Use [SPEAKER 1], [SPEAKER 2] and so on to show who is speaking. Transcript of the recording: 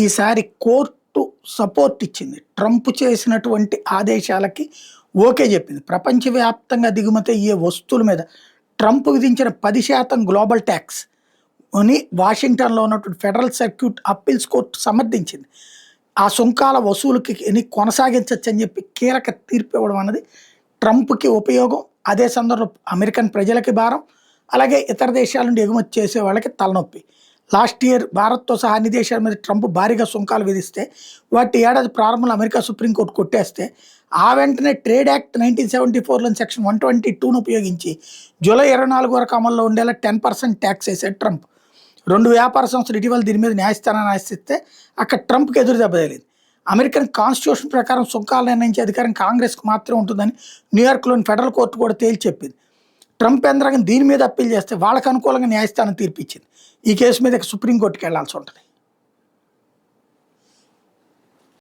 [SPEAKER 1] ఈసారి court support ఇచ్చింది. Trump చేసినటువంటి ఆదేశాలకి ఓకే చెప్పింది. ప్రపంచవ్యాప్తంగా దిగుమతి అయ్యే వస్తువుల మీద ట్రంప్ విధించిన 10% గ్లోబల్ ట్యాక్స్ అని వాషింగ్టన్లో ఉన్నటువంటి ఫెడరల్ సర్క్యూట్ అప్పీల్స్ కోర్టు సమర్థించింది. ఆ సుంకాల వసూలుకి కొనసాగించవచ్చు అని చెప్పి కీలక తీర్పు ఇవ్వడం అన్నది ట్రంప్కి ఉపయోగం. అదే సందర్భంలో అమెరికన్ ప్రజలకి భారం, అలాగే ఇతర దేశాల నుండి ఎగుమతి చేసే వాళ్ళకి తలనొప్పి. లాస్ట్ ఇయర్ భారత్తో సహా అన్ని దేశాల మీద ట్రంప్ భారీగా సుంకాలు విధిస్తే వాటి ఏడాది ప్రారంభంలో అమెరికా సుప్రీంకోర్టు కొట్టేస్తే ఆ వెంటనే ట్రేడ్ యాక్ట్ 1974లోని సెక్షన్ 122ను ఉపయోగించి జూలై 24 వరకు అమల్లో ఉండేలా 10% ట్యాక్స్ వేసాడు ట్రంప్. 2 వ్యాపార సంస్థలు ఇటీవల దీని మీద న్యాయస్థానాన్ని ఆశ్రయిస్తే అక్కడ ట్రంప్కి ఎదురు దెబ్బ తగిలింది. అమెరికన్ కాన్స్టిట్యూషన్ ప్రకారం సుంకాలు నిర్ణయించే అధికారం కాంగ్రెస్కు మాత్రమే ఉంటుందని న్యూయార్క్లోని ఫెడరల్ కోర్టు కూడా తేల్చి చెప్పింది. ట్రంప్ యంత్రాంగం దీని మీద అప్పీల్ చేస్తే వాళ్ళకు అనుకూలంగా న్యాయస్థానం తీర్పిచ్చింది. ఈ కేసు మీద సుప్రీంకోర్టుకి వెళ్లాల్సి ఉంటుంది.